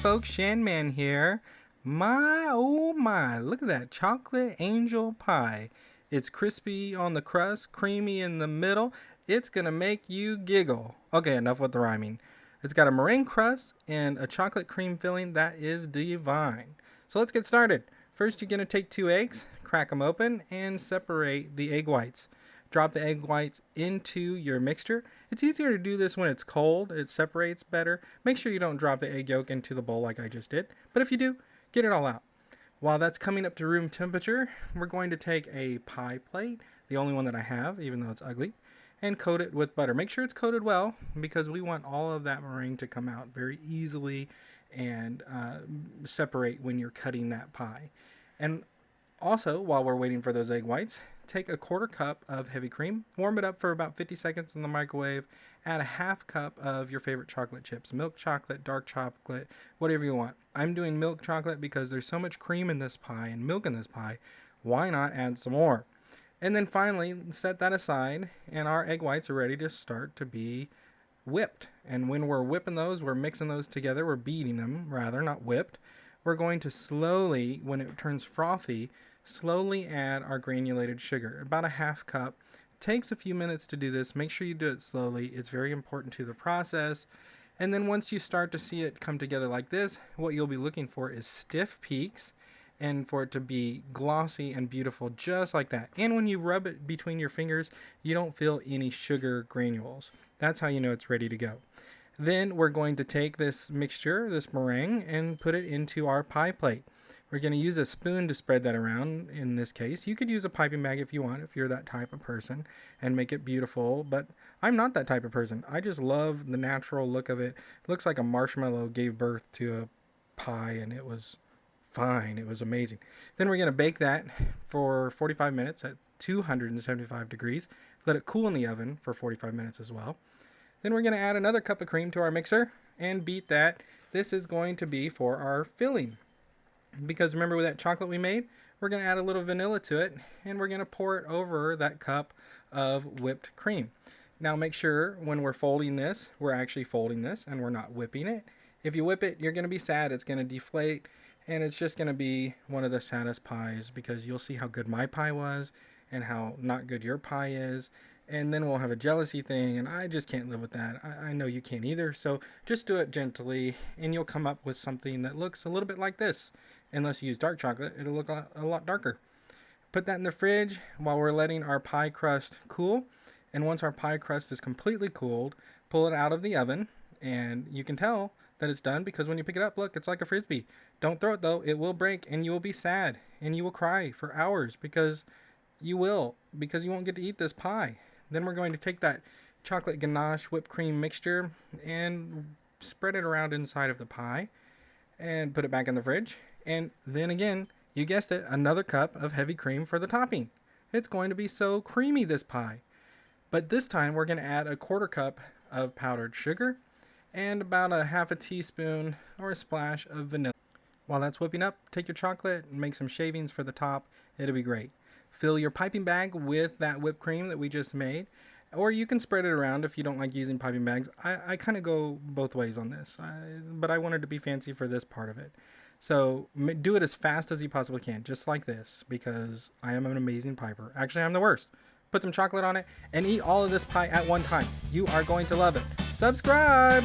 folks, Shanman here. My oh my, look at that chocolate angel pie. It's crispy on the crust, creamy in the middle. It's gonna make you giggle. Okay, enough with the rhyming. It's got a meringue crust and a chocolate cream filling that is divine. So let's get started. First, you're gonna take 2 eggs, crack them open, and separate the egg whites. Drop the egg whites into your mixture. It's easier to do this when it's cold. It separates better. Make sure you don't drop the egg yolk into the bowl like I just did. But if you do, get it all out. While that's coming up to room temperature, we're going to take a pie plate, the only one that I have, even though it's ugly, and coat it with butter. Make sure it's coated well because we want all of that meringue to come out very easily and separate when you're cutting that pie. And also, while we're waiting for those egg whites, take a 1/4 cup of heavy cream, warm it up for about 50 seconds in the microwave, add a 1/2 cup of your favorite chocolate chips, milk chocolate, dark chocolate, whatever you want. I'm doing milk chocolate because there's so much cream in this pie and milk in this pie. Why not add some more? And then finally, set that aside, and our egg whites are ready to start to be whipped. And when we're whipping those, we're mixing those together, we're beating them rather, not whipped. We're going to slowly, when it turns frothy, slowly add our granulated sugar, about a 1/2 cup. Takes a few minutes to do this. Make sure you do it slowly. It's very important to the process. And then once you start to see it come together like this, what you'll be looking for is stiff peaks and for it to be glossy and beautiful just like that. And when you rub it between your fingers, you don't feel any sugar granules. That's how you know it's ready to go. Then we're going to take this mixture, this meringue, and put it into our pie plate. We're going to use a spoon to spread that around in this case. You could use a piping bag if you want, if you're that type of person, and make it beautiful, but I'm not that type of person. I just love the natural look of it. It looks like a marshmallow gave birth to a pie, and it was fine. It was amazing. Then we're going to bake that for 45 minutes at 275 degrees. Let it cool in the oven for 45 minutes as well. Then we're going to add another cup of cream to our mixer and beat that. This is going to be for our filling. Because remember with that chocolate we made, we're going to add a little vanilla to it, and we're going to pour it over that cup of whipped cream. Now make sure when we're folding this, we're actually folding this and we're not whipping it. If you whip it, you're going to be sad. It's going to deflate, and it's just going to be one of the saddest pies because you'll see how good my pie was and how not good your pie is. And then we'll have a jealousy thing, and I just can't live with that. I know you can't either, so just do it gently, and you'll come up with something that looks a little bit like this. Unless you use dark chocolate, it'll look a lot darker. Put that in the fridge while we're letting our pie crust cool, and once our pie crust is completely cooled, pull it out of the oven, and you can tell that it's done because when you pick it up, look, it's like a Frisbee. Don't throw it though, it will break, and you will be sad, and you will cry for hours because you won't get to eat this pie. Then we're going to take that chocolate ganache whipped cream mixture and spread it around inside of the pie and put it back in the fridge. And then again, you guessed it, another cup of heavy cream for the topping. It's going to be so creamy, this pie. But this time we're going to add a 1/4 cup of powdered sugar and about a 1/2 teaspoon or a splash of vanilla. While that's whipping up, take your chocolate and make some shavings for the top. It'll be great. Fill your piping bag with that whipped cream that we just made, or you can spread it around if you don't like using piping bags. I kind of go both ways on this, but I wanted to be fancy for this part of it. So do it as fast as you possibly can, just like this, because I am an amazing piper. Actually, I'm the worst. Put some chocolate on it and eat all of this pie at one time. You are going to love it. Subscribe!